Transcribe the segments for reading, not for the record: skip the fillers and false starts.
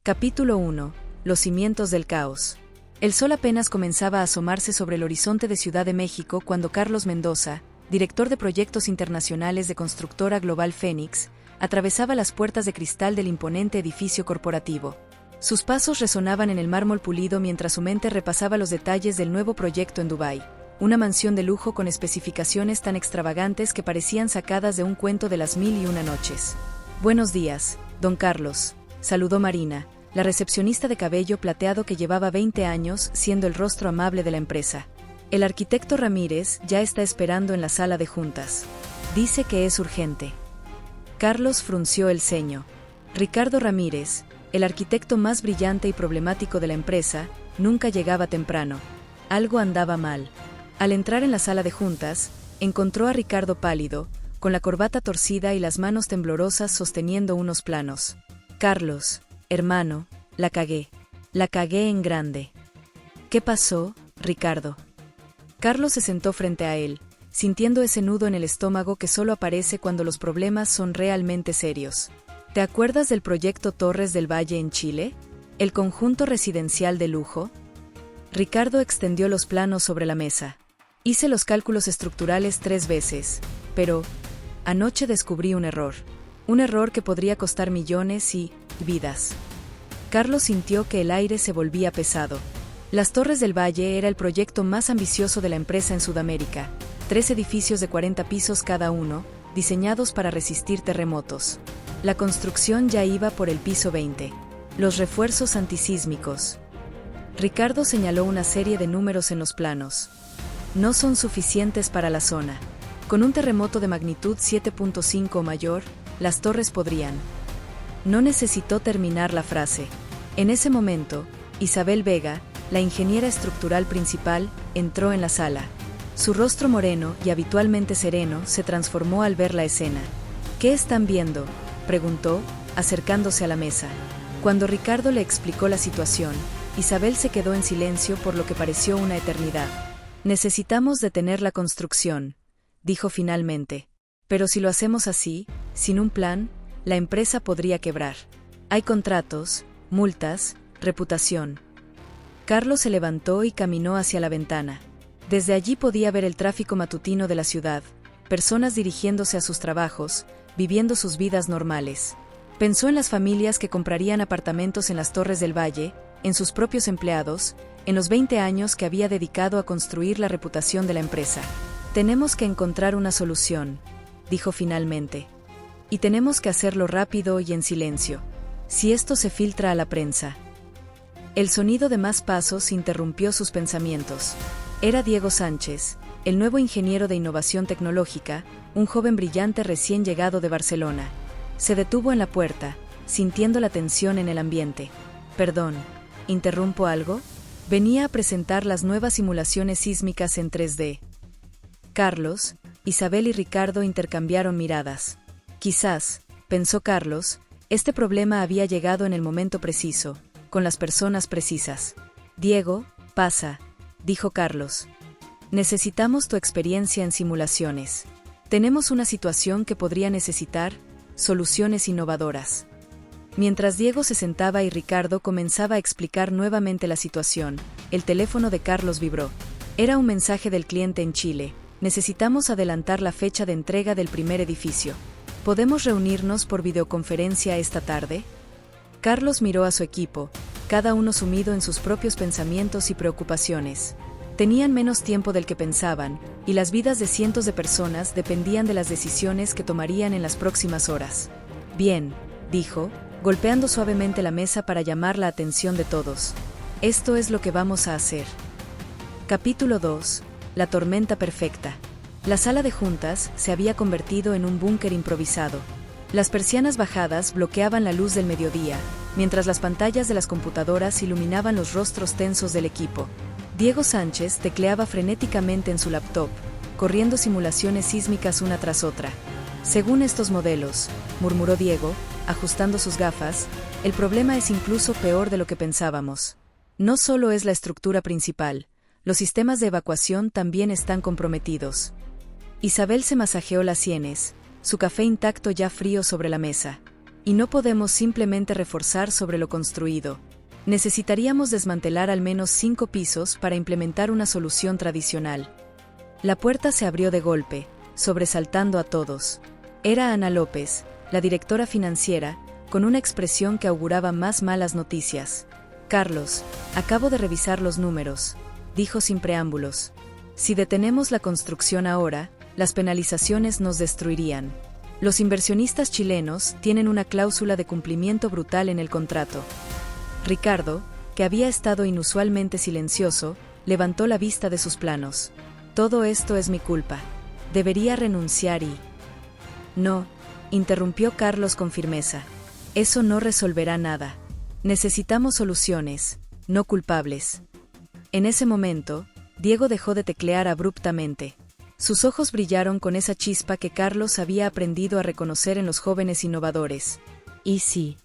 Capítulo 1. Los cimientos del caos. El sol apenas comenzaba a asomarse sobre el horizonte de Ciudad de México cuando Carlos Mendoza, director de proyectos internacionales de constructora Global Fénix, atravesaba las puertas de cristal del imponente edificio corporativo. Sus pasos resonaban en el mármol pulido mientras su mente repasaba los detalles del nuevo proyecto en Dubái, una mansión de lujo con especificaciones tan extravagantes que parecían sacadas de un cuento de las 1001 noches. «Buenos días, don Carlos», saludó Marina, la recepcionista de cabello plateado que llevaba 20 años siendo el rostro amable de la empresa. «El arquitecto Ramírez ya está esperando en la sala de juntas. Dice que es urgente». Carlos frunció el ceño. Ricardo Ramírez, el arquitecto más brillante y problemático de la empresa, nunca llegaba temprano. Algo andaba mal. Al entrar en la sala de juntas, encontró a Ricardo pálido, con la corbata torcida y las manos temblorosas sosteniendo unos planos. «Carlos, hermano, la cagué en grande». «¿Qué pasó, Ricardo?» Carlos se sentó frente a él, sintiendo ese nudo en el estómago que solo aparece cuando los problemas son realmente serios. «¿Te acuerdas del proyecto Torres del Valle en Chile? ¿El conjunto residencial de lujo?» Ricardo extendió los planos sobre la mesa. «Hice los cálculos estructurales 3 veces, pero anoche descubrí un error. Un error que podría costar millones y vidas». Carlos sintió que el aire se volvía pesado. Las Torres del Valle era el proyecto más ambicioso de la empresa en Sudamérica. 3 edificios de 40 pisos cada uno, diseñados para resistir terremotos. La construcción ya iba por el piso 20. Los refuerzos antisísmicos. Ricardo señaló una serie de números en los planos. «No son suficientes para la zona. Con un terremoto de magnitud 7.5 o mayor, las torres podrían». No necesitó terminar la frase. En ese momento, Isabel Vega, la ingeniera estructural principal, entró en la sala. Su rostro moreno y habitualmente sereno se transformó al ver la escena. «¿Qué están viendo?», preguntó, acercándose a la mesa. Cuando Ricardo le explicó la situación, Isabel se quedó en silencio por lo que pareció una eternidad. «Necesitamos detener la construcción», dijo finalmente. «Pero si lo hacemos así, sin un plan, la empresa podría quebrar. Hay contratos, multas, reputación». Carlos se levantó y caminó hacia la ventana. Desde allí podía ver el tráfico matutino de la ciudad, personas dirigiéndose a sus trabajos, viviendo sus vidas normales. Pensó en las familias que comprarían apartamentos en las Torres del Valle, en sus propios empleados, en los 20 años que había dedicado a construir la reputación de la empresa. «Tenemos que encontrar una solución», dijo finalmente. «Y tenemos que hacerlo rápido y en silencio. Si esto se filtra a la prensa». El sonido de más pasos interrumpió sus pensamientos. Era Diego Sánchez, el nuevo ingeniero de innovación tecnológica, un joven brillante recién llegado de Barcelona. Se detuvo en la puerta, sintiendo la tensión en el ambiente. «Perdón, ¿interrumpo algo? Venía a presentar las nuevas simulaciones sísmicas en 3D». Carlos, Isabel y Ricardo intercambiaron miradas. Quizás, pensó Carlos, este problema había llegado en el momento preciso, con las personas precisas. «Diego, pasa», dijo Carlos. «Necesitamos tu experiencia en simulaciones. Tenemos una situación que podría necesitar soluciones innovadoras». Mientras Diego se sentaba y Ricardo comenzaba a explicar nuevamente la situación, el teléfono de Carlos vibró. Era un mensaje del cliente en Chile. «Necesitamos adelantar la fecha de entrega del primer edificio. ¿Podemos reunirnos por videoconferencia esta tarde?». Carlos miró a su equipo, cada uno sumido en sus propios pensamientos y preocupaciones. Tenían menos tiempo del que pensaban, y las vidas de cientos de personas dependían de las decisiones que tomarían en las próximas horas. «Bien», dijo, golpeando suavemente la mesa para llamar la atención de todos. «Esto es lo que vamos a hacer». Capítulo 2. La tormenta perfecta. La sala de juntas se había convertido en un búnker improvisado. Las persianas bajadas bloqueaban la luz del mediodía, mientras las pantallas de las computadoras iluminaban los rostros tensos del equipo. Diego Sánchez tecleaba frenéticamente en su laptop, corriendo simulaciones sísmicas una tras otra. «Según estos modelos», murmuró Diego, ajustando sus gafas, «el problema es incluso peor de lo que pensábamos. No solo es la estructura principal, los sistemas de evacuación también están comprometidos». Isabel se masajeó las sienes, su café intacto ya frío sobre la mesa. Y no podemos simplemente reforzar sobre lo construido. Necesitaríamos desmantelar al menos 5 pisos para implementar una solución tradicional. La puerta se abrió de golpe, sobresaltando a todos. Era Ana López, la directora financiera, con una expresión que auguraba más malas noticias. Carlos, acabo de revisar los números, dijo sin preámbulos. Si detenemos la construcción ahora, las penalizaciones nos destruirían. Los inversionistas chilenos tienen una cláusula de cumplimiento brutal en el contrato. Ricardo, que había estado inusualmente silencioso, levantó la vista de sus planos. Todo esto es mi culpa. Debería renunciar y... No, interrumpió Carlos con firmeza. Eso no resolverá nada. Necesitamos soluciones, no culpables. En ese momento, Diego dejó de teclear abruptamente. Sus ojos brillaron con esa chispa que Carlos había aprendido a reconocer en los jóvenes innovadores. ¿Y sí?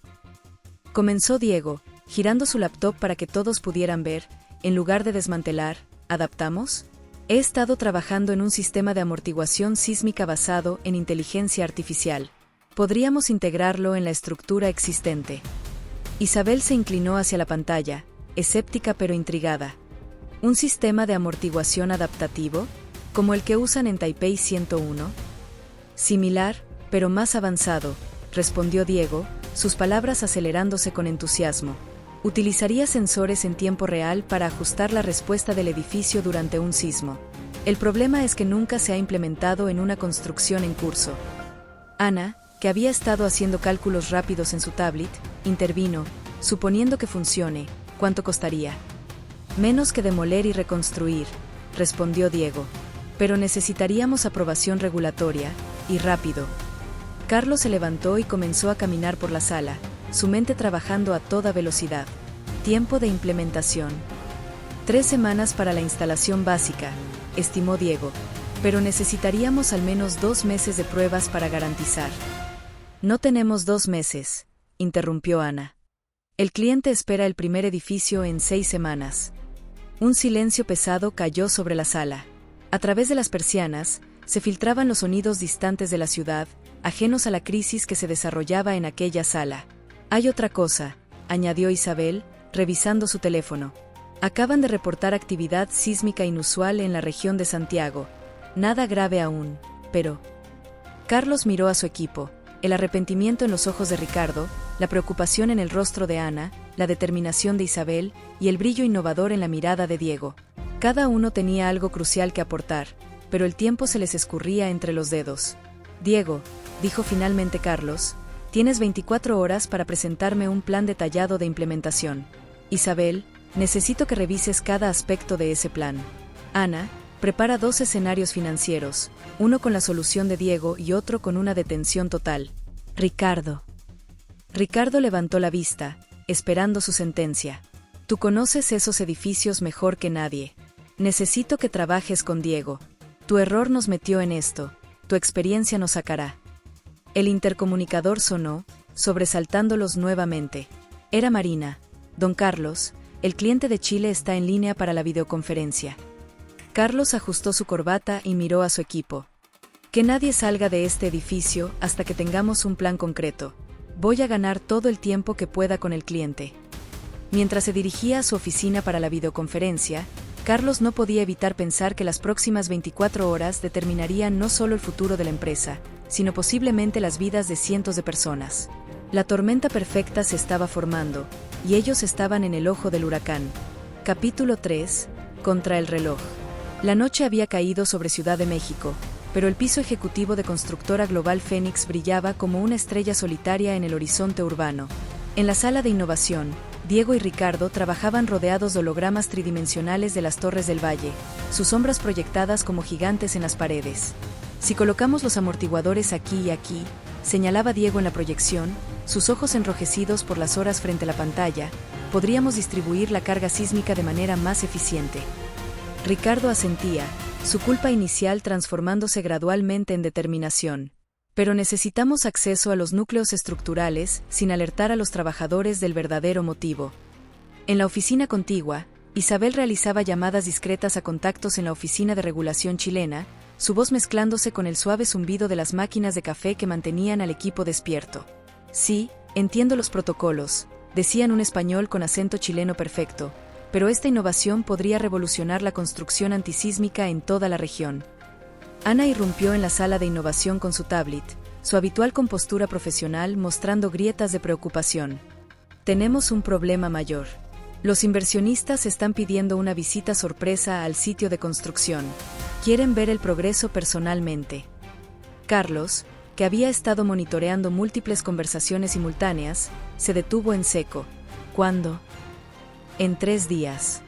Comenzó Diego, girando su laptop para que todos pudieran ver, en lugar de desmantelar, ¿adaptamos? He estado trabajando en un sistema de amortiguación sísmica basado en inteligencia artificial. Podríamos integrarlo en la estructura existente. Isabel se inclinó hacia la pantalla, escéptica pero intrigada. ¿Un sistema de amortiguación adaptativo, como el que usan en Taipei 101? Similar, pero más avanzado, respondió Diego, sus palabras acelerándose con entusiasmo. Utilizaría sensores en tiempo real para ajustar la respuesta del edificio durante un sismo. El problema es que nunca se ha implementado en una construcción en curso. Ana, que había estado haciendo cálculos rápidos en su tablet, intervino, suponiendo que funcione, ¿cuánto costaría? Menos que demoler y reconstruir, respondió Diego. Pero necesitaríamos aprobación regulatoria, y rápido. Carlos se levantó y comenzó a caminar por la sala, su mente trabajando a toda velocidad. Tiempo de implementación. 3 semanas para la instalación básica, estimó Diego, pero necesitaríamos al menos 2 meses de pruebas para garantizar. No tenemos 2 meses, interrumpió Ana. El cliente espera el primer edificio en 6 semanas. Un silencio pesado cayó sobre la sala. A través de las persianas, se filtraban los sonidos distantes de la ciudad, ajenos a la crisis que se desarrollaba en aquella sala. Hay otra cosa, añadió Isabel, revisando su teléfono. Acaban de reportar actividad sísmica inusual en la región de Santiago. Nada grave aún, pero... Carlos miró a su equipo, el arrepentimiento en los ojos de Ricardo, la preocupación en el rostro de Ana, la determinación de Isabel y el brillo innovador en la mirada de Diego. Cada uno tenía algo crucial que aportar, pero el tiempo se les escurría entre los dedos. Diego, dijo finalmente Carlos, tienes 24 horas para presentarme un plan detallado de implementación. Isabel, necesito que revises cada aspecto de ese plan. Ana, prepara 2 escenarios financieros, uno con la solución de Diego y otro con una detención total. Ricardo. Ricardo levantó la vista, esperando su sentencia. Tú conoces esos edificios mejor que nadie. Necesito que trabajes con Diego. Tu error nos metió en esto, tu experiencia nos sacará. El intercomunicador sonó, sobresaltándolos nuevamente. Era Marina. Don Carlos, el cliente de Chile está en línea para la videoconferencia. Carlos ajustó su corbata y miró a su equipo. Que nadie salga de este edificio hasta que tengamos un plan concreto. Voy a ganar todo el tiempo que pueda con el cliente. Mientras se dirigía a su oficina para la videoconferencia, Carlos no podía evitar pensar que las próximas 24 horas determinarían no solo el futuro de la empresa, sino posiblemente las vidas de cientos de personas. La tormenta perfecta se estaba formando, y ellos estaban en el ojo del huracán. Capítulo 3. Contra el reloj. La noche había caído sobre Ciudad de México, pero el piso ejecutivo de constructora Global Fénix brillaba como una estrella solitaria en el horizonte urbano. En la sala de innovación, Diego y Ricardo trabajaban rodeados de hologramas tridimensionales de las Torres del Valle, sus sombras proyectadas como gigantes en las paredes. Si colocamos los amortiguadores aquí y aquí, señalaba Diego en la proyección, sus ojos enrojecidos por las horas frente a la pantalla, podríamos distribuir la carga sísmica de manera más eficiente. Ricardo asentía, su culpa inicial transformándose gradualmente en determinación. Pero necesitamos acceso a los núcleos estructurales sin alertar a los trabajadores del verdadero motivo. En la oficina contigua, Isabel realizaba llamadas discretas a contactos en la oficina de regulación chilena, su voz mezclándose con el suave zumbido de las máquinas de café que mantenían al equipo despierto. Sí, Entiendo los protocolos, decía en un español con acento chileno perfecto, pero esta innovación podría revolucionar la construcción antisísmica en toda la región. Ana irrumpió en la sala de innovación con su tablet, su habitual compostura profesional mostrando grietas de preocupación. Tenemos un problema mayor. Los inversionistas están pidiendo una visita sorpresa al sitio de construcción. Quieren ver el progreso personalmente. Carlos, que había estado monitoreando múltiples conversaciones simultáneas, se detuvo en seco. ¿Cuándo? En 3 días.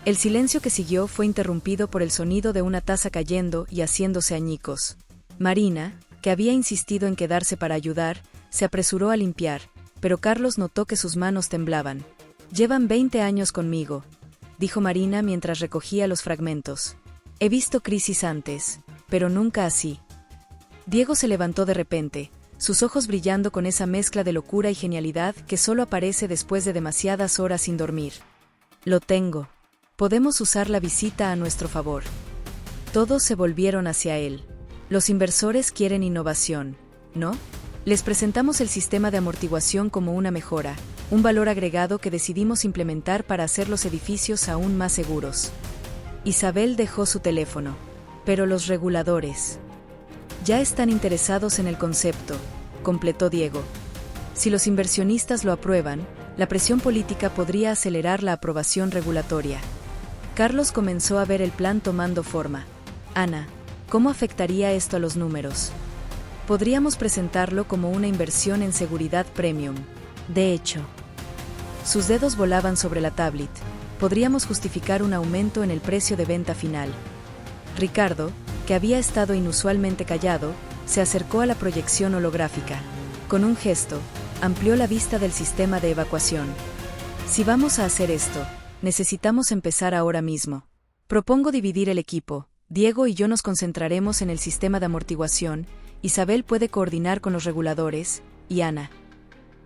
El silencio que siguió fue interrumpido por el sonido de una taza cayendo y haciéndose añicos. Marina, que había insistido en quedarse para ayudar, se apresuró a limpiar, pero Carlos notó que sus manos temblaban. «Llevan 20 años conmigo», dijo Marina mientras recogía los fragmentos. «He visto crisis antes, pero nunca así». Diego se levantó de repente, sus ojos brillando con esa mezcla de locura y genialidad que solo aparece después de demasiadas horas sin dormir. «Lo tengo. Podemos usar la visita a nuestro favor». Todos se volvieron hacia él. Los inversores quieren innovación, ¿no? Les presentamos el sistema de amortiguación como una mejora, un valor agregado que decidimos implementar para hacer los edificios aún más seguros. Isabel dejó su teléfono. Pero los reguladores ya están interesados en el concepto, completó Diego. Si los inversionistas lo aprueban, la presión política podría acelerar la aprobación regulatoria. Carlos comenzó a ver el plan tomando forma. Ana, ¿cómo afectaría esto a los números? Podríamos presentarlo como una inversión en seguridad premium. De hecho, sus dedos volaban sobre la tablet. Podríamos justificar un aumento en el precio de venta final. Ricardo, que había estado inusualmente callado, se acercó a la proyección holográfica. Con un gesto, amplió la vista del sistema de evacuación. Si vamos a hacer esto, necesitamos empezar ahora mismo. Propongo dividir el equipo. Diego y yo nos concentraremos en el sistema de amortiguación, Isabel puede coordinar con los reguladores, y Ana.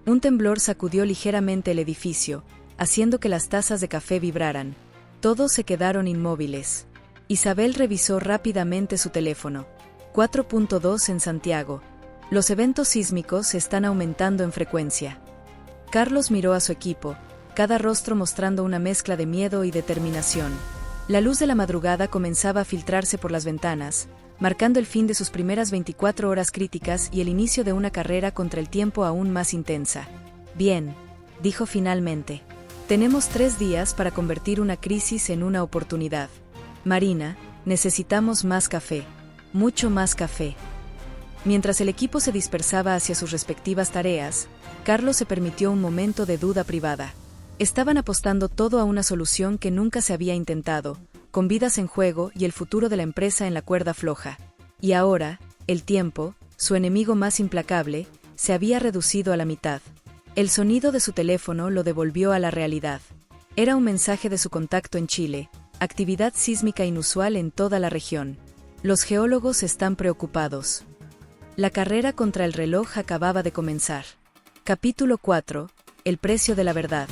Un temblor sacudió ligeramente el edificio, haciendo que las tazas de café vibraran. Todos se quedaron inmóviles. Isabel revisó rápidamente su teléfono. 4.2 en Santiago. Los eventos sísmicos están aumentando en frecuencia. Carlos miró a su equipo, cada rostro mostrando una mezcla de miedo y determinación. La luz de la madrugada comenzaba a filtrarse por las ventanas, marcando el fin de sus primeras 24 horas críticas y el inicio de una carrera contra el tiempo aún más intensa. Bien, dijo finalmente. Tenemos 3 días para convertir una crisis en una oportunidad. Marina, necesitamos más café. Mucho más café. Mientras el equipo se dispersaba hacia sus respectivas tareas, Carlos se permitió un momento de duda privada. Estaban apostando todo a una solución que nunca se había intentado, con vidas en juego y el futuro de la empresa en la cuerda floja. Y ahora, el tiempo, su enemigo más implacable, se había reducido a la mitad. El sonido de su teléfono lo devolvió a la realidad. Era un mensaje de su contacto en Chile, actividad sísmica inusual en toda la región. Los geólogos están preocupados. La carrera contra el reloj acababa de comenzar. Capítulo 4. El precio de la verdad.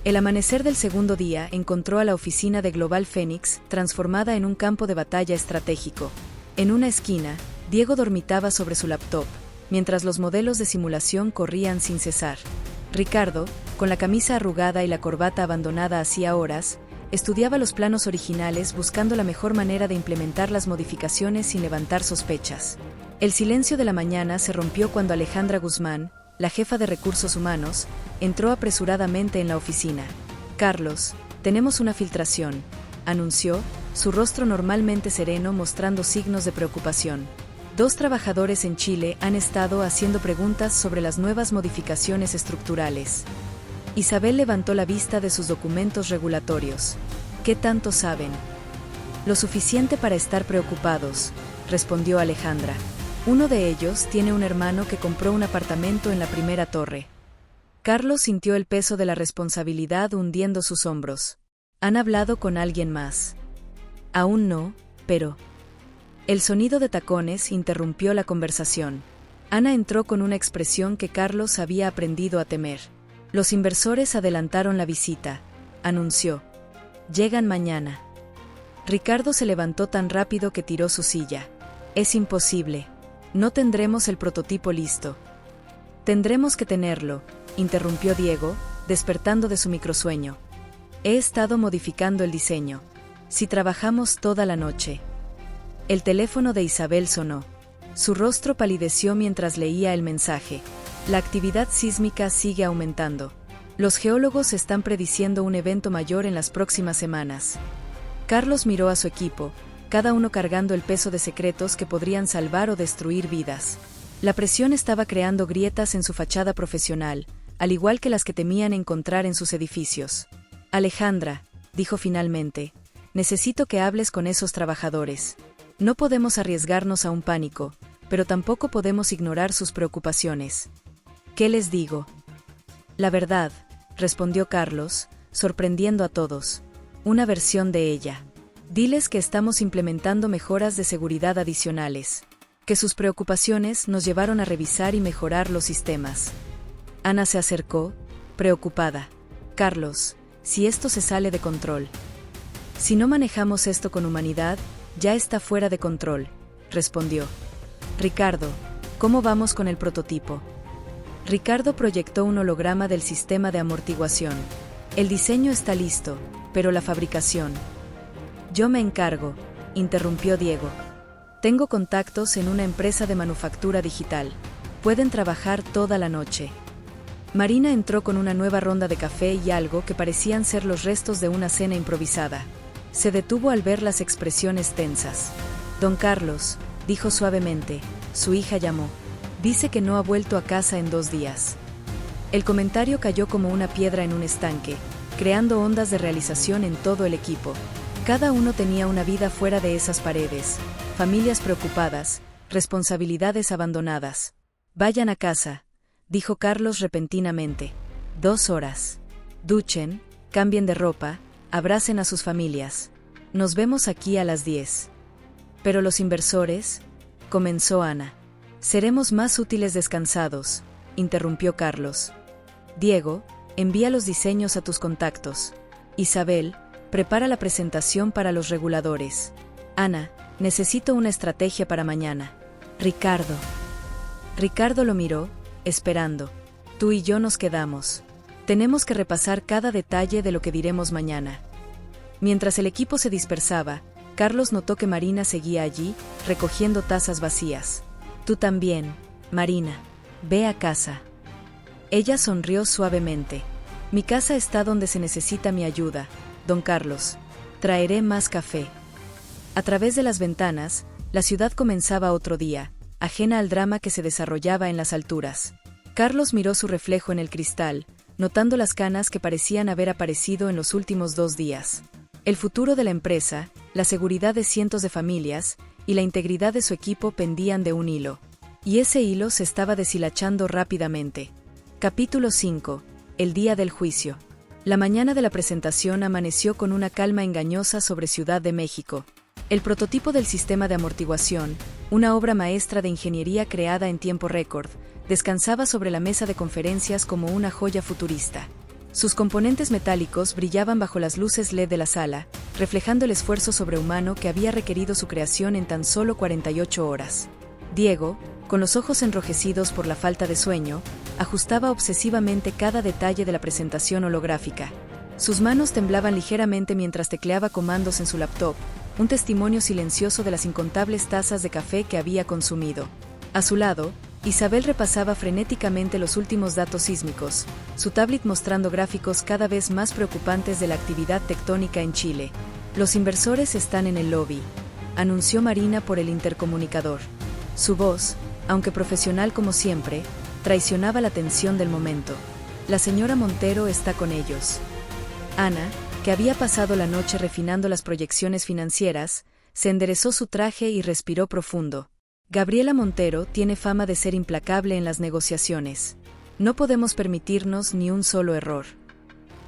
El amanecer del segundo día encontró a la oficina de Global Phoenix transformada en un campo de batalla estratégico. En una esquina, Diego dormitaba sobre su laptop, mientras los modelos de simulación corrían sin cesar. Ricardo, con la camisa arrugada y la corbata abandonada hacía horas, estudiaba los planos originales buscando la mejor manera de implementar las modificaciones sin levantar sospechas. El silencio de la mañana se rompió cuando Alejandra Guzmán, la jefa de recursos humanos, entró apresuradamente en la oficina. «Carlos, tenemos una filtración», anunció, su rostro normalmente sereno mostrando signos de preocupación. 2 trabajadores en Chile han estado haciendo preguntas sobre las nuevas modificaciones estructurales. Isabel levantó la vista de sus documentos regulatorios. «¿Qué tanto saben?» «Lo suficiente para estar preocupados», respondió Alejandra. «Uno de ellos tiene un hermano que compró un apartamento en la primera torre». Carlos sintió el peso de la responsabilidad hundiendo sus hombros. «¿Han hablado con alguien más?» «Aún no, pero...» El sonido de tacones interrumpió la conversación. Ana entró con una expresión que Carlos había aprendido a temer. «Los inversores adelantaron la visita», anunció. «Llegan mañana». Ricardo se levantó tan rápido que tiró su silla. «Es imposible. No tendremos el prototipo listo». Tendremos que tenerlo, interrumpió Diego, despertando de su microsueño. He estado modificando el diseño. Si trabajamos toda la noche. El teléfono de Isabel sonó. Su rostro palideció mientras leía el mensaje. La actividad sísmica sigue aumentando. Los geólogos están prediciendo un evento mayor en las próximas semanas. Carlos miró a su equipo, cada uno cargando el peso de secretos que podrían salvar o destruir vidas. La presión estaba creando grietas en su fachada profesional, al igual que las que temían encontrar en sus edificios. Alejandra, dijo finalmente, necesito que hables con esos trabajadores. No podemos arriesgarnos a un pánico, pero tampoco podemos ignorar sus preocupaciones. ¿Qué les digo? La verdad, respondió Carlos, sorprendiendo a todos. Una versión de ella. Diles que estamos implementando mejoras de seguridad adicionales, que sus preocupaciones nos llevaron a revisar y mejorar los sistemas. Ana se acercó, preocupada. Carlos, si esto se sale de control. Si no manejamos esto con humanidad, ya está fuera de control, respondió. Ricardo, ¿cómo vamos con el prototipo? Ricardo proyectó un holograma del sistema de amortiguación. El diseño está listo, pero la fabricación. Yo me encargo, interrumpió Diego. Tengo contactos en una empresa de manufactura digital. Pueden trabajar toda la noche. Marina entró con una nueva ronda de café y algo que parecían ser los restos de una cena improvisada. Se detuvo al ver las expresiones tensas. Don Carlos, dijo suavemente, su hija llamó. Dice que no ha vuelto a casa en 2 días. El comentario cayó como una piedra en un estanque, creando ondas de realización en todo el equipo. Cada uno tenía una vida fuera de esas paredes, familias preocupadas, responsabilidades abandonadas. Vayan a casa, dijo Carlos repentinamente. 2 horas. Duchen, cambien de ropa, abracen a sus familias. Nos vemos aquí a las 10. Pero los inversores, comenzó Ana. Seremos más útiles descansados, interrumpió Carlos. Diego, envía los diseños a tus contactos. Isabel, prepara la presentación para los reguladores. Ana, necesito una estrategia para mañana. Ricardo. Ricardo lo miró, esperando. Tú y yo nos quedamos. Tenemos que repasar cada detalle de lo que diremos mañana. Mientras el equipo se dispersaba, Carlos notó que Marina seguía allí, recogiendo tazas vacías. Tú también, Marina. Ve a casa. Ella sonrió suavemente. Mi casa está donde se necesita mi ayuda, don Carlos. Traeré más café. A través de las ventanas, la ciudad comenzaba otro día, ajena al drama que se desarrollaba en las alturas. Carlos miró su reflejo en el cristal, notando las canas que parecían haber aparecido en los últimos 2 días. El futuro de la empresa, la seguridad de cientos de familias y la integridad de su equipo pendían de un hilo. Y ese hilo se estaba deshilachando rápidamente. Capítulo 5. El día del juicio. La mañana de la presentación amaneció con una calma engañosa sobre Ciudad de México. El prototipo del sistema de amortiguación, una obra maestra de ingeniería creada en tiempo récord, descansaba sobre la mesa de conferencias como una joya futurista. Sus componentes metálicos brillaban bajo las luces LED de la sala, reflejando el esfuerzo sobrehumano que había requerido su creación en tan solo 48 horas. Diego, con los ojos enrojecidos por la falta de sueño, ajustaba obsesivamente cada detalle de la presentación holográfica. Sus manos temblaban ligeramente mientras tecleaba comandos en su laptop, un testimonio silencioso de las incontables tazas de café que había consumido. A su lado, Isabel repasaba frenéticamente los últimos datos sísmicos, su tablet mostrando gráficos cada vez más preocupantes de la actividad tectónica en Chile. Los inversores están en el lobby, anunció Marina por el intercomunicador. Su voz, aunque profesional como siempre, traicionaba la tensión del momento. La señora Montero está con ellos. Ana, que había pasado la noche refinando las proyecciones financieras, se enderezó su traje y respiró profundo. Gabriela Montero tiene fama de ser implacable en las negociaciones. No podemos permitirnos ni un solo error.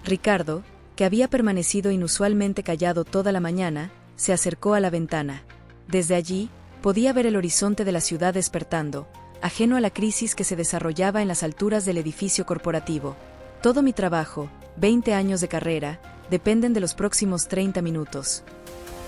Ricardo, que había permanecido inusualmente callado toda la mañana, se acercó a la ventana. Desde allí, podía ver el horizonte de la ciudad despertando, ajeno a la crisis que se desarrollaba en las alturas del edificio corporativo. Todo mi trabajo, 20 años de carrera, dependen de los próximos 30 minutos.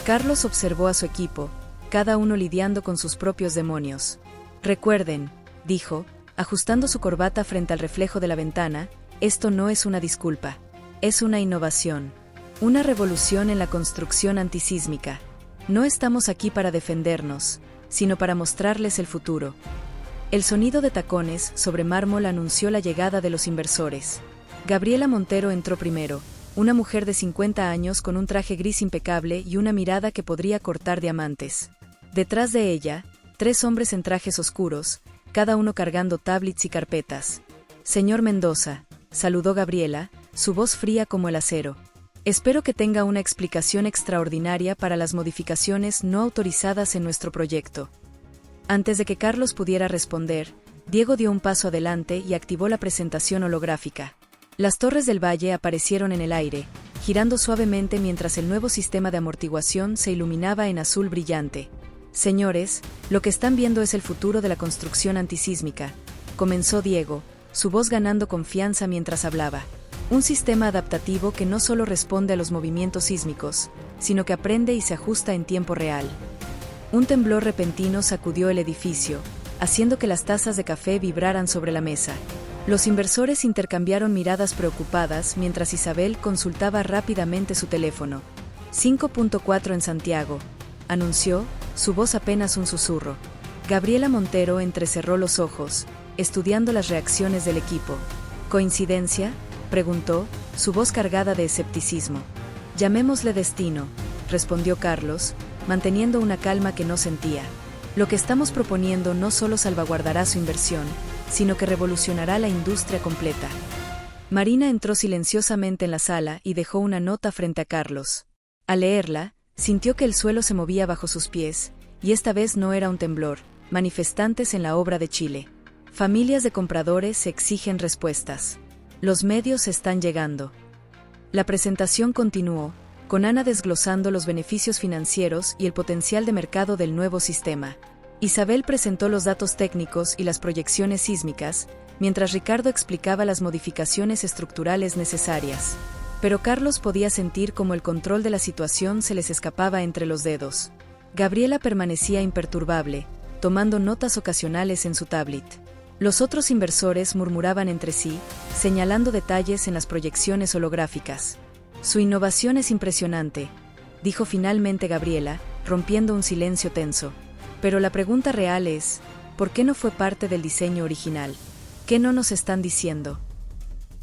Carlos observó a su equipo, cada uno lidiando con sus propios demonios. Recuerden, dijo, ajustando su corbata frente al reflejo de la ventana, esto no es una disculpa. Es una innovación. Una revolución en la construcción antisísmica. No estamos aquí para defendernos, sino para mostrarles el futuro. El sonido de tacones sobre mármol anunció la llegada de los inversores. Gabriela Montero entró primero, una mujer de 50 años con un traje gris impecable y una mirada que podría cortar diamantes. Detrás de ella, 3 hombres en trajes oscuros, cada uno cargando tablets y carpetas. «Señor Mendoza», saludó Gabriela, su voz fría como el acero. «Espero que tenga una explicación extraordinaria para las modificaciones no autorizadas en nuestro proyecto». Antes de que Carlos pudiera responder, Diego dio un paso adelante y activó la presentación holográfica. Las torres del valle aparecieron en el aire, girando suavemente mientras el nuevo sistema de amortiguación se iluminaba en azul brillante. «Señores, lo que están viendo es el futuro de la construcción antisísmica», comenzó Diego, su voz ganando confianza mientras hablaba. «Un sistema adaptativo que no solo responde a los movimientos sísmicos, sino que aprende y se ajusta en tiempo real». Un temblor repentino sacudió el edificio, haciendo que las tazas de café vibraran sobre la mesa. Los inversores intercambiaron miradas preocupadas mientras Isabel consultaba rápidamente su teléfono. 5.4 en Santiago, anunció, su voz apenas un susurro. Gabriela Montero entrecerró los ojos, estudiando las reacciones del equipo. ¿Coincidencia?, preguntó, su voz cargada de escepticismo. «Llamémosle destino», respondió Carlos, manteniendo una calma que no sentía. «Lo que estamos proponiendo no solo salvaguardará su inversión, sino que revolucionará la industria completa». Marina entró silenciosamente en la sala y dejó una nota frente a Carlos. Al leerla, sintió que el suelo se movía bajo sus pies, y esta vez no era un temblor. Manifestantes en la obra de Chile. Familias de compradores exigen respuestas. Los medios están llegando. La presentación continuó, con Ana desglosando los beneficios financieros y el potencial de mercado del nuevo sistema. Isabel presentó los datos técnicos y las proyecciones sísmicas, mientras Ricardo explicaba las modificaciones estructurales necesarias. Pero Carlos podía sentir cómo el control de la situación se les escapaba entre los dedos. Gabriela permanecía imperturbable, tomando notas ocasionales en su tablet. Los otros inversores murmuraban entre sí, señalando detalles en las proyecciones holográficas. «Su innovación es impresionante», dijo finalmente Gabriela, rompiendo un silencio tenso. «Pero la pregunta real es, ¿por qué no fue parte del diseño original? ¿Qué no nos están diciendo?».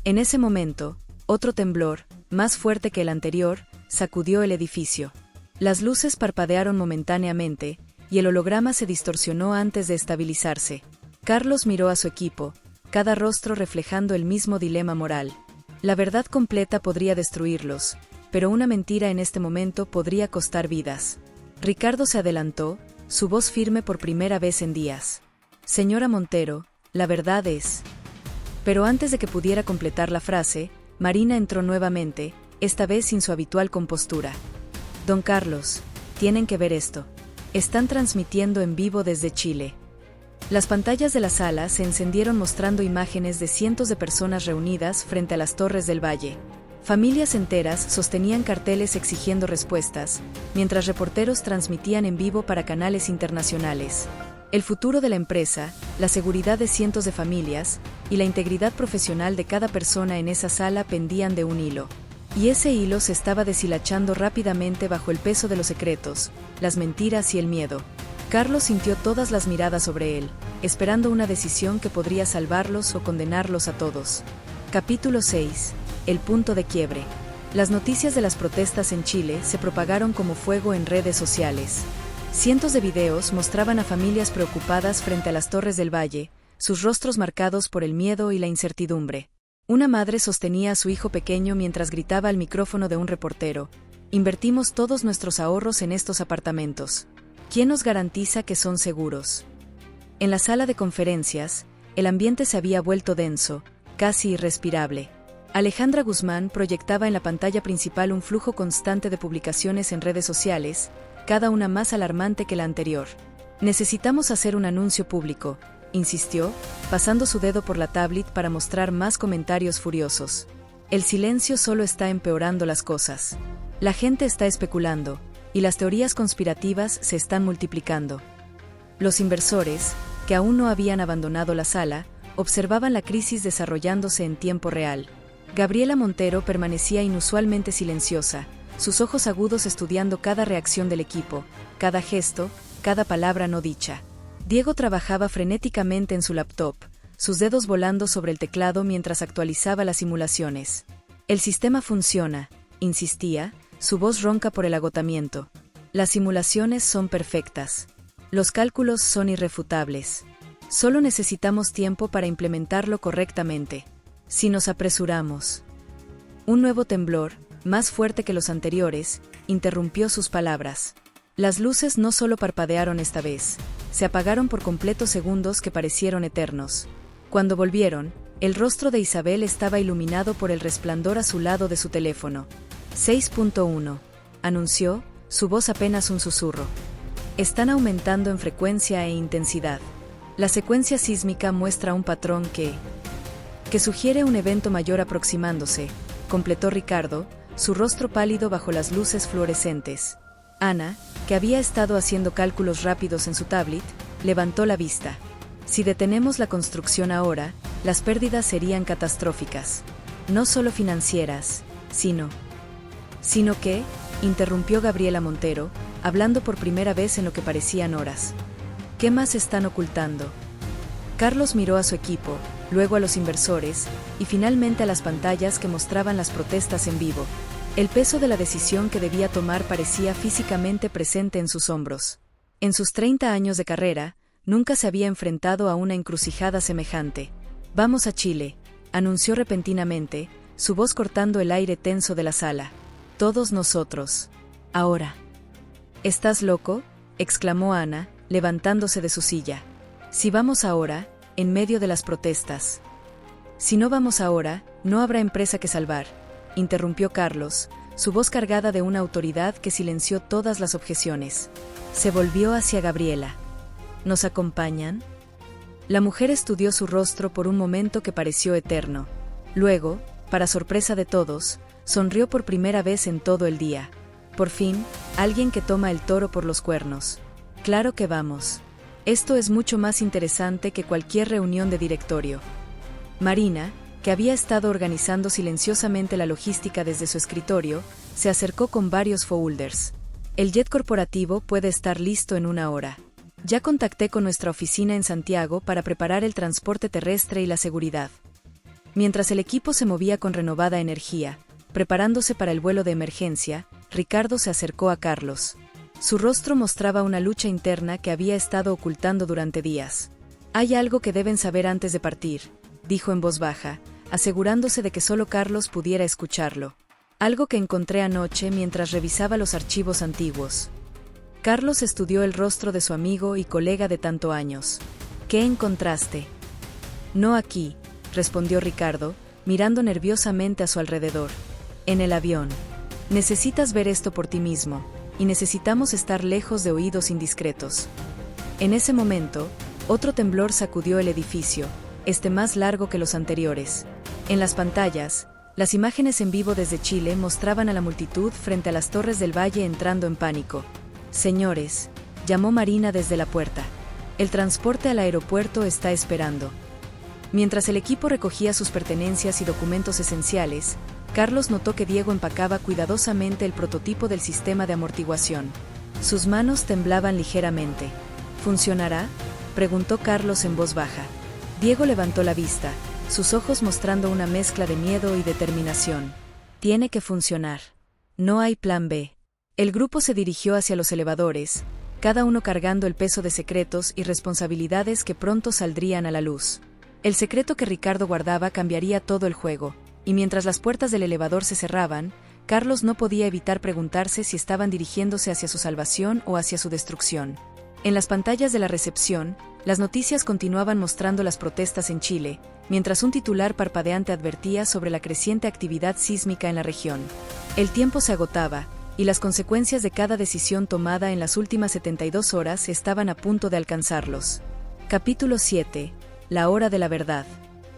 En ese momento, otro temblor, más fuerte que el anterior, sacudió el edificio. Las luces parpadearon momentáneamente, y el holograma se distorsionó antes de estabilizarse. Carlos miró a su equipo, cada rostro reflejando el mismo dilema moral. La verdad completa podría destruirlos, pero una mentira en este momento podría costar vidas. Ricardo se adelantó, su voz firme por primera vez en días. «Señora Montero, la verdad es…». Pero antes de que pudiera completar la frase, Marina entró nuevamente, esta vez sin su habitual compostura. «Don Carlos, tienen que ver esto. Están transmitiendo en vivo desde Chile». Las pantallas de la sala se encendieron mostrando imágenes de cientos de personas reunidas frente a las torres del valle. Familias enteras sostenían carteles exigiendo respuestas, mientras reporteros transmitían en vivo para canales internacionales. El futuro de la empresa, la seguridad de cientos de familias y la integridad profesional de cada persona en esa sala pendían de un hilo. Y ese hilo se estaba deshilachando rápidamente bajo el peso de los secretos, las mentiras y el miedo. Carlos sintió todas las miradas sobre él, esperando una decisión que podría salvarlos o condenarlos a todos. Capítulo 6. El punto de quiebre. Las noticias de las protestas en Chile se propagaron como fuego en redes sociales. Cientos de videos mostraban a familias preocupadas frente a las torres del valle, sus rostros marcados por el miedo y la incertidumbre. Una madre sostenía a su hijo pequeño mientras gritaba al micrófono de un reportero: «Invertimos todos nuestros ahorros en estos apartamentos. ¿Quién nos garantiza que son seguros?». En la sala de conferencias, el ambiente se había vuelto denso, casi irrespirable. Alejandra Guzmán proyectaba en la pantalla principal un flujo constante de publicaciones en redes sociales, cada una más alarmante que la anterior. «Necesitamos hacer un anuncio público», insistió, pasando su dedo por la tablet para mostrar más comentarios furiosos. «El silencio solo está empeorando las cosas. La gente está especulando, y las teorías conspirativas se están multiplicando». Los inversores, que aún no habían abandonado la sala, observaban la crisis desarrollándose en tiempo real. Gabriela Montero permanecía inusualmente silenciosa, sus ojos agudos estudiando cada reacción del equipo, cada gesto, cada palabra no dicha. Diego trabajaba frenéticamente en su laptop, sus dedos volando sobre el teclado mientras actualizaba las simulaciones. El sistema funciona, insistía, su voz ronca por el agotamiento. Las simulaciones son perfectas. Los cálculos son irrefutables. Solo necesitamos tiempo para implementarlo correctamente. Si nos apresuramos. Un nuevo temblor, más fuerte que los anteriores, interrumpió sus palabras. Las luces no solo parpadearon esta vez, se apagaron por completo segundos que parecieron eternos. Cuando volvieron, el rostro de Isabel estaba iluminado por el resplandor azulado de su teléfono. 6.1, anunció, su voz apenas un susurro. Están aumentando en frecuencia e intensidad. La secuencia sísmica muestra un patrón que sugiere un evento mayor aproximándose, completó Ricardo, su rostro pálido bajo las luces fluorescentes. Ana, que había estado haciendo cálculos rápidos en su tablet, levantó la vista. Si detenemos la construcción ahora, las pérdidas serían catastróficas. No solo financieras, sino que, interrumpió Gabriela Montero, hablando por primera vez en lo que parecían horas. ¿Qué más están ocultando? Carlos miró a su equipo, luego a los inversores, y finalmente a las pantallas que mostraban las protestas en vivo. El peso de la decisión que debía tomar parecía físicamente presente en sus hombros. En sus 30 años de carrera, nunca se había enfrentado a una encrucijada semejante. «Vamos a Chile», anunció repentinamente, su voz cortando el aire tenso de la sala. «Todos nosotros. Ahora». «¿Estás loco?», exclamó Ana, levantándose de su silla. «Si vamos ahora, en medio de las protestas». «Si no vamos ahora, no habrá empresa que salvar», interrumpió Carlos, su voz cargada de una autoridad que silenció todas las objeciones. Se volvió hacia Gabriela. «¿Nos acompañan?». La mujer estudió su rostro por un momento que pareció eterno. Luego, para sorpresa de todos, sonrió por primera vez en todo el día. Por fin, alguien que toma el toro por los cuernos. «Claro que vamos. Esto es mucho más interesante que cualquier reunión de directorio». Marina, que había estado organizando silenciosamente la logística desde su escritorio, se acercó con varios folders. «El jet corporativo puede estar listo en 1 hora. Ya contacté con nuestra oficina en Santiago para preparar el transporte terrestre y la seguridad». Mientras el equipo se movía con renovada energía, preparándose para el vuelo de emergencia, Ricardo se acercó a Carlos. Su rostro mostraba una lucha interna que había estado ocultando durante días. «Hay algo que deben saber antes de partir», dijo en voz baja, asegurándose de que solo Carlos pudiera escucharlo. «Algo que encontré anoche mientras revisaba los archivos antiguos». Carlos estudió el rostro de su amigo y colega de tanto años. «¿Qué encontraste?». «No aquí», respondió Ricardo, mirando nerviosamente a su alrededor. «En el avión. Necesitas ver esto por ti mismo, y necesitamos estar lejos de oídos indiscretos». En ese momento, otro temblor sacudió el edificio, más largo que los anteriores. En las pantallas, las imágenes en vivo desde Chile mostraban a la multitud frente a las torres del valle entrando en pánico. «Señores», llamó Marina desde la puerta. «El transporte al aeropuerto está esperando». Mientras el equipo recogía sus pertenencias y documentos esenciales, Carlos notó que Diego empacaba cuidadosamente el prototipo del sistema de amortiguación. Sus manos temblaban ligeramente. «¿Funcionará?», preguntó Carlos en voz baja. Diego levantó la vista, sus ojos mostrando una mezcla de miedo y determinación. «Tiene que funcionar. No hay plan B». El grupo se dirigió hacia los elevadores, cada uno cargando el peso de secretos y responsabilidades que pronto saldrían a la luz. El secreto que Ricardo guardaba cambiaría todo el juego, y mientras las puertas del elevador se cerraban, Carlos no podía evitar preguntarse si estaban dirigiéndose hacia su salvación o hacia su destrucción. En las pantallas de la recepción, las noticias continuaban mostrando las protestas en Chile, mientras un titular parpadeante advertía sobre la creciente actividad sísmica en la región. El tiempo se agotaba, y las consecuencias de cada decisión tomada en las últimas 72 horas estaban a punto de alcanzarlos. Capítulo 7. La hora de la verdad.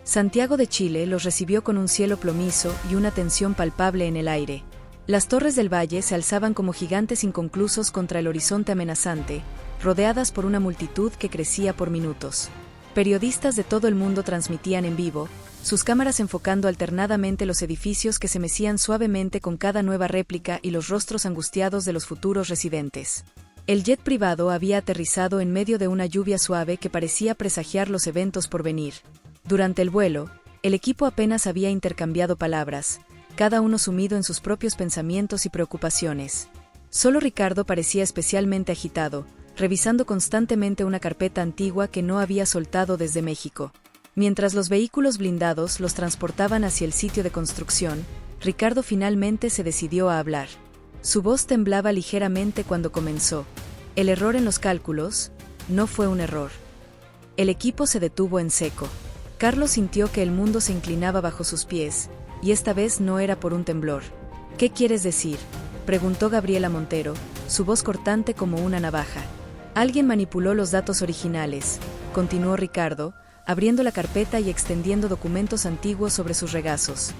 Santiago de Chile los recibió con un cielo plomizo y una tensión palpable en el aire. Las torres del valle se alzaban como gigantes inconclusos contra el horizonte amenazante, rodeadas por una multitud que crecía por minutos. Periodistas de todo el mundo transmitían en vivo, sus cámaras enfocando alternadamente los edificios que se mecían suavemente con cada nueva réplica y los rostros angustiados de los futuros residentes. El jet privado había aterrizado en medio de una lluvia suave que parecía presagiar los eventos por venir. Durante el vuelo, el equipo apenas había intercambiado palabras, cada uno sumido en sus propios pensamientos y preocupaciones. Solo Ricardo parecía especialmente agitado, revisando constantemente una carpeta antigua que no había soltado desde México. Mientras los vehículos blindados los transportaban hacia el sitio de construcción, Ricardo finalmente se decidió a hablar. Su voz temblaba ligeramente cuando comenzó. El error en los cálculos no fue un error. El equipo se detuvo en seco. Carlos sintió que el mundo se inclinaba bajo sus pies, y esta vez no era por un temblor. ¿Qué quieres decir?, preguntó Gabriela Montero, su voz cortante como una navaja. Alguien manipuló los datos originales, continuó Ricardo, abriendo la carpeta y extendiendo documentos antiguos sobre sus regazos.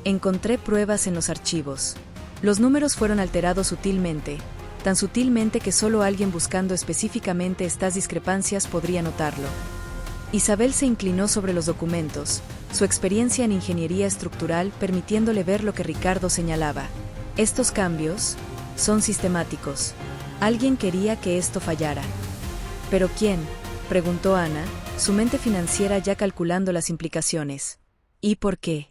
Encontré pruebas en los archivos. Los números fueron alterados sutilmente, tan sutilmente que solo alguien buscando específicamente estas discrepancias podría notarlo. Isabel se inclinó sobre los documentos, su experiencia en ingeniería estructural permitiéndole ver lo que Ricardo señalaba. Estos cambios son sistemáticos. Alguien quería que esto fallara. ¿Pero quién?, preguntó Ana, su mente financiera ya calculando las implicaciones. ¿Y por qué?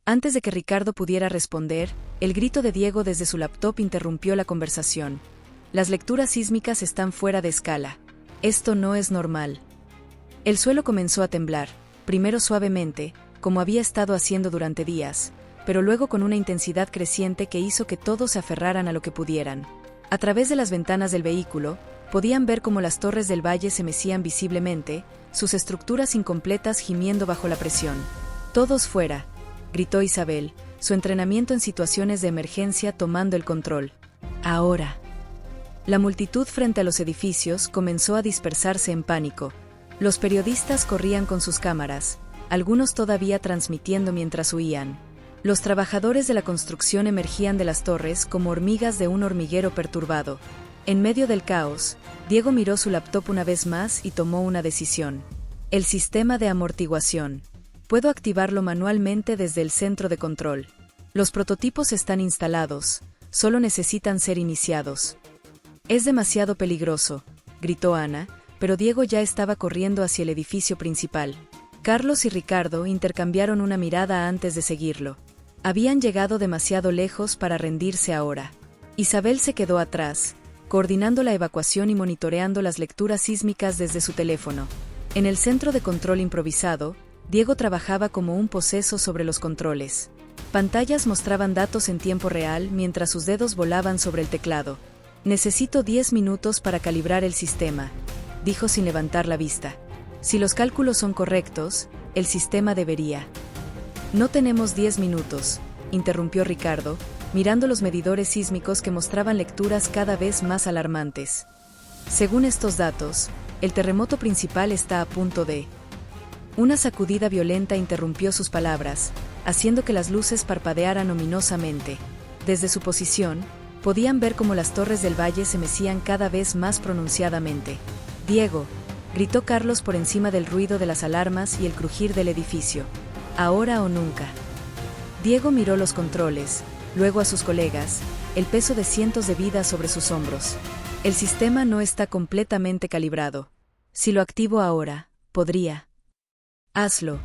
Antes de que Ricardo pudiera responder, el grito de Diego desde su laptop interrumpió la conversación. Las lecturas sísmicas están fuera de escala. Esto no es normal. El suelo comenzó a temblar, primero suavemente, como había estado haciendo durante días, pero luego con una intensidad creciente que hizo que todos se aferraran a lo que pudieran. A través de las ventanas del vehículo, podían ver cómo las torres del valle se mecían visiblemente, sus estructuras incompletas gimiendo bajo la presión. «Todos fuera», gritó Isabel, su entrenamiento en situaciones de emergencia tomando el control. «Ahora». La multitud frente a los edificios comenzó a dispersarse en pánico. Los periodistas corrían con sus cámaras, algunos todavía transmitiendo mientras huían. Los trabajadores de la construcción emergían de las torres como hormigas de un hormiguero perturbado. En medio del caos, Diego miró su laptop una vez más y tomó una decisión. El sistema de amortiguación. Puedo activarlo manualmente desde el centro de control. Los prototipos están instalados, solo necesitan ser iniciados. Es demasiado peligroso, gritó Ana, pero Diego ya estaba corriendo hacia el edificio principal. Carlos y Ricardo intercambiaron una mirada antes de seguirlo. Habían llegado demasiado lejos para rendirse ahora. Isabel se quedó atrás, coordinando la evacuación y monitoreando las lecturas sísmicas desde su teléfono. En el centro de control improvisado, Diego trabajaba como un poseso sobre los controles. Pantallas mostraban datos en tiempo real mientras sus dedos volaban sobre el teclado. Necesito 10 minutos para calibrar el sistema, dijo sin levantar la vista. Si los cálculos son correctos, el sistema debería. No tenemos 10 minutos, interrumpió Ricardo, mirando los medidores sísmicos que mostraban lecturas cada vez más alarmantes. Según estos datos, el terremoto principal está a punto de... Una sacudida violenta interrumpió sus palabras, haciendo que las luces parpadearan ominosamente. Desde su posición, podían ver cómo las torres del valle se mecían cada vez más pronunciadamente. «Diego», gritó Carlos por encima del ruido de las alarmas y el crujir del edificio. «Ahora o nunca». Diego miró los controles, luego a sus colegas, el peso de cientos de vidas sobre sus hombros. «El sistema no está completamente calibrado. Si lo activo ahora, podría». «Hazlo»,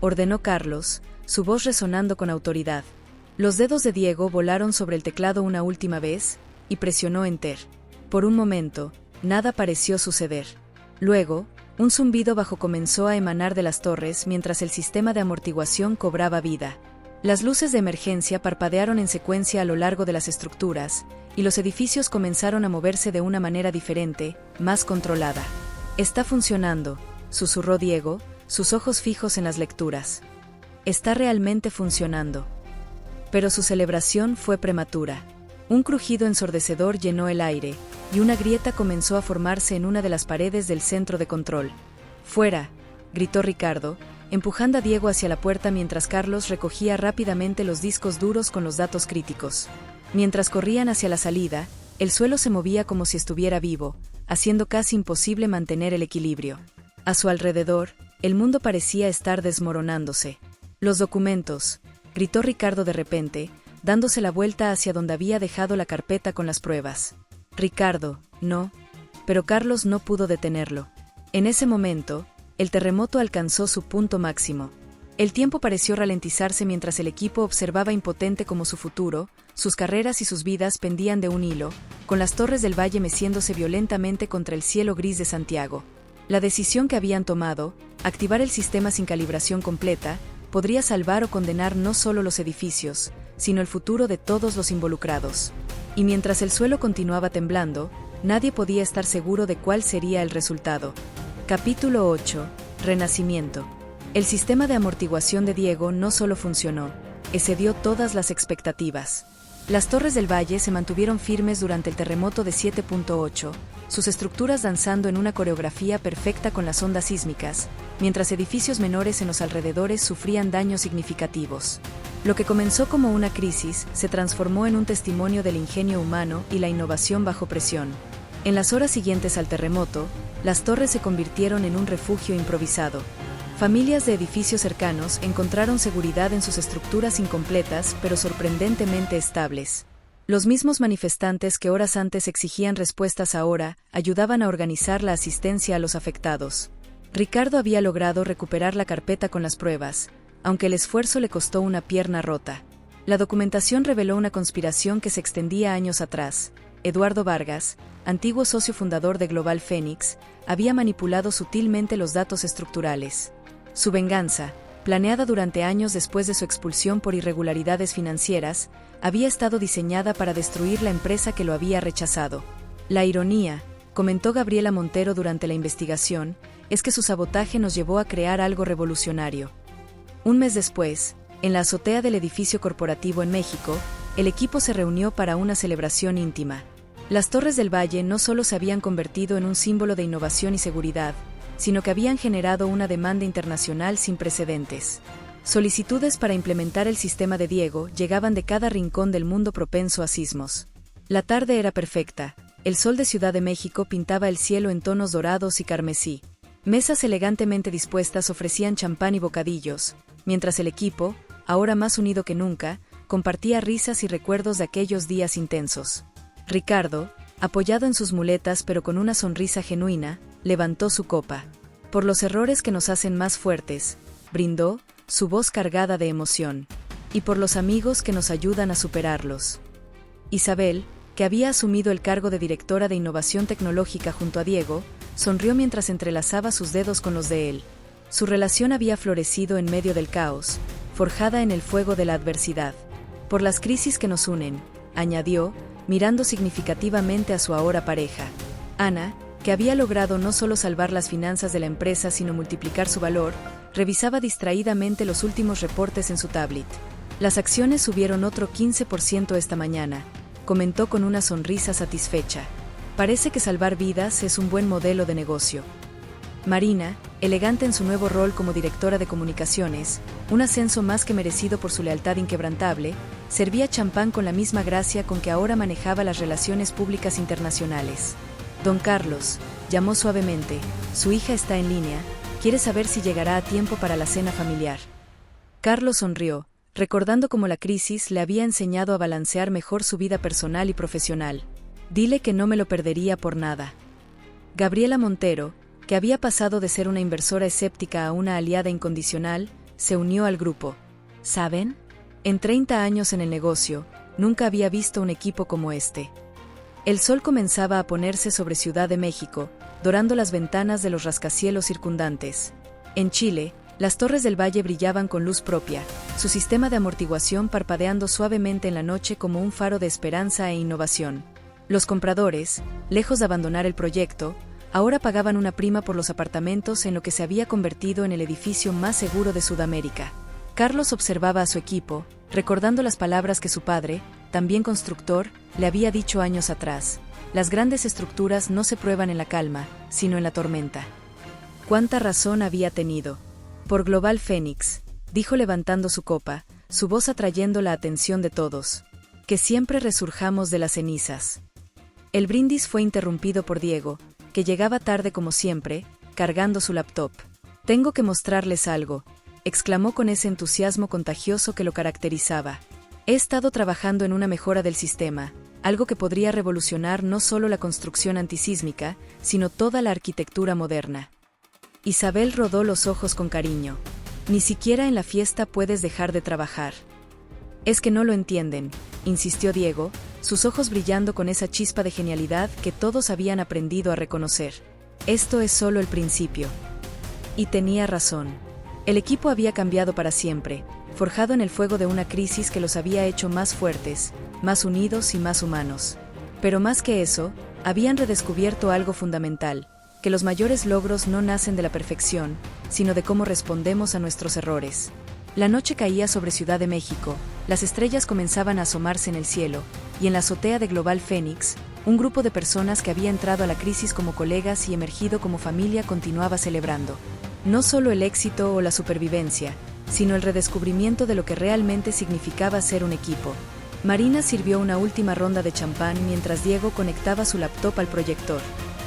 ordenó Carlos, su voz resonando con autoridad. Los dedos de Diego volaron sobre el teclado una última vez, y presionó Enter. Por un momento, nada pareció suceder. Luego, un zumbido bajo comenzó a emanar de las torres mientras el sistema de amortiguación cobraba vida. Las luces de emergencia parpadearon en secuencia a lo largo de las estructuras, y los edificios comenzaron a moverse de una manera diferente, más controlada. «Está funcionando», susurró Diego, sus ojos fijos en las lecturas. «Está realmente funcionando». Pero su celebración fue prematura. Un crujido ensordecedor llenó el aire, y una grieta comenzó a formarse en una de las paredes del centro de control. «¡Fuera!», gritó Ricardo, empujando a Diego hacia la puerta mientras Carlos recogía rápidamente los discos duros con los datos críticos. Mientras corrían hacia la salida, el suelo se movía como si estuviera vivo, haciendo casi imposible mantener el equilibrio. A su alrededor, el mundo parecía estar desmoronándose. «Los documentos», gritó Ricardo de repente, dándose la vuelta hacia donde había dejado la carpeta con las pruebas. «Ricardo, no». Pero Carlos no pudo detenerlo. En ese momento, el terremoto alcanzó su punto máximo. El tiempo pareció ralentizarse mientras el equipo observaba impotente como su futuro, sus carreras y sus vidas pendían de un hilo, con las torres del valle meciéndose violentamente contra el cielo gris de Santiago. La decisión que habían tomado, activar el sistema sin calibración completa, podría salvar o condenar no solo los edificios, sino el futuro de todos los involucrados. Y mientras el suelo continuaba temblando, nadie podía estar seguro de cuál sería el resultado. Capítulo 8. Renacimiento. El sistema de amortiguación de Diego no solo funcionó, excedió todas las expectativas. Las torres del valle se mantuvieron firmes durante el terremoto de 7.8, sus estructuras danzando en una coreografía perfecta con las ondas sísmicas, mientras edificios menores en los alrededores sufrían daños significativos. Lo que comenzó como una crisis se transformó en un testimonio del ingenio humano y la innovación bajo presión. En las horas siguientes al terremoto, las torres se convirtieron en un refugio improvisado. Familias de edificios cercanos encontraron seguridad en sus estructuras incompletas pero sorprendentemente estables. Los mismos manifestantes que horas antes exigían respuestas ahora ayudaban a organizar la asistencia a los afectados. Ricardo había logrado recuperar la carpeta con las pruebas, aunque el esfuerzo le costó una pierna rota. La documentación reveló una conspiración que se extendía años atrás. Eduardo Vargas, antiguo socio fundador de Global Phoenix, había manipulado sutilmente los datos estructurales. Su venganza, planeada durante años después de su expulsión por irregularidades financieras, había estado diseñada para destruir la empresa que lo había rechazado. La ironía, comentó Gabriela Montero durante la investigación, es que su sabotaje nos llevó a crear algo revolucionario. Un mes después, en la azotea del edificio corporativo en México, el equipo se reunió para una celebración íntima. Las Torres del Valle no solo se habían convertido en un símbolo de innovación y seguridad, sino que habían generado una demanda internacional sin precedentes. Solicitudes para implementar el sistema de Diego llegaban de cada rincón del mundo propenso a sismos. La tarde era perfecta, el sol de Ciudad de México pintaba el cielo en tonos dorados y carmesí. Mesas elegantemente dispuestas ofrecían champán y bocadillos, mientras el equipo, ahora más unido que nunca, compartía risas y recuerdos de aquellos días intensos. Ricardo, apoyado en sus muletas pero con una sonrisa genuina, levantó su copa. Por los errores que nos hacen más fuertes, brindó, su voz cargada de emoción. Y por los amigos que nos ayudan a superarlos. Isabel, que había asumido el cargo de directora de innovación tecnológica junto a Diego, sonrió mientras entrelazaba sus dedos con los de él. Su relación había florecido en medio del caos, forjada en el fuego de la adversidad. Por las crisis que nos unen, añadió, mirando significativamente a su ahora pareja. Ana, que había logrado no solo salvar las finanzas de la empresa sino multiplicar su valor, revisaba distraídamente los últimos reportes en su tablet. Las acciones subieron otro 15% esta mañana, comentó con una sonrisa satisfecha. Parece que salvar vidas es un buen modelo de negocio. Marina, elegante en su nuevo rol como directora de comunicaciones, un ascenso más que merecido por su lealtad inquebrantable, servía champán con la misma gracia con que ahora manejaba las relaciones públicas internacionales. Don Carlos, llamó suavemente, su hija está en línea, quiere saber si llegará a tiempo para la cena familiar. Carlos sonrió, recordando cómo la crisis le había enseñado a balancear mejor su vida personal y profesional. Dile que no me lo perdería por nada. Gabriela Montero, que había pasado de ser una inversora escéptica a una aliada incondicional, se unió al grupo. ¿Saben? En 30 años en el negocio, nunca había visto un equipo como este. El sol comenzaba a ponerse sobre Ciudad de México, dorando las ventanas de los rascacielos circundantes. En Chile, las Torres del Valle brillaban con luz propia, su sistema de amortiguación parpadeando suavemente en la noche como un faro de esperanza e innovación. Los compradores, lejos de abandonar el proyecto, ahora pagaban una prima por los apartamentos en lo que se había convertido en el edificio más seguro de Sudamérica. Carlos observaba a su equipo, recordando las palabras que su padre, también constructor, le había dicho años atrás. Las grandes estructuras no se prueban en la calma, sino en la tormenta. ¿Cuánta razón había tenido? Por Global Phoenix, dijo levantando su copa, su voz atrayendo la atención de todos. Que siempre resurjamos de las cenizas. El brindis fue interrumpido por Diego, que llegaba tarde como siempre, cargando su laptop. «Tengo que mostrarles algo», exclamó con ese entusiasmo contagioso que lo caracterizaba. «He estado trabajando en una mejora del sistema, algo que podría revolucionar no solo la construcción antisísmica, sino toda la arquitectura moderna». Isabel rodó los ojos con cariño. «Ni siquiera en la fiesta puedes dejar de trabajar». «Es que no lo entienden», insistió Diego, sus ojos brillando con esa chispa de genialidad que todos habían aprendido a reconocer. «Esto es solo el principio». Y tenía razón. El equipo había cambiado para siempre, forjado en el fuego de una crisis que los había hecho más fuertes, más unidos y más humanos. Pero más que eso, habían redescubierto algo fundamental, que los mayores logros no nacen de la perfección, sino de cómo respondemos a nuestros errores. La noche caía sobre Ciudad de México, las estrellas comenzaban a asomarse en el cielo, y en la azotea de Global Phoenix, un grupo de personas que había entrado a la crisis como colegas y emergido como familia continuaba celebrando. No solo el éxito o la supervivencia, sino el redescubrimiento de lo que realmente significaba ser un equipo. Marina sirvió una última ronda de champán mientras Diego conectaba su laptop al proyector.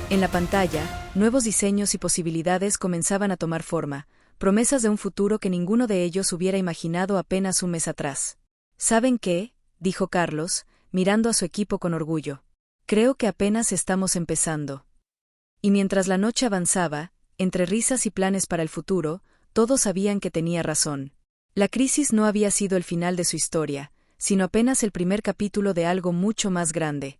En la pantalla, nuevos diseños y posibilidades comenzaban a tomar forma, promesas de un futuro que ninguno de ellos hubiera imaginado apenas un mes atrás. «¿Saben qué?», dijo Carlos, mirando a su equipo con orgullo. «Creo que apenas estamos empezando». Y mientras la noche avanzaba, entre risas y planes para el futuro, todos sabían que tenía razón. La crisis no había sido el final de su historia, sino apenas el primer capítulo de algo mucho más grande.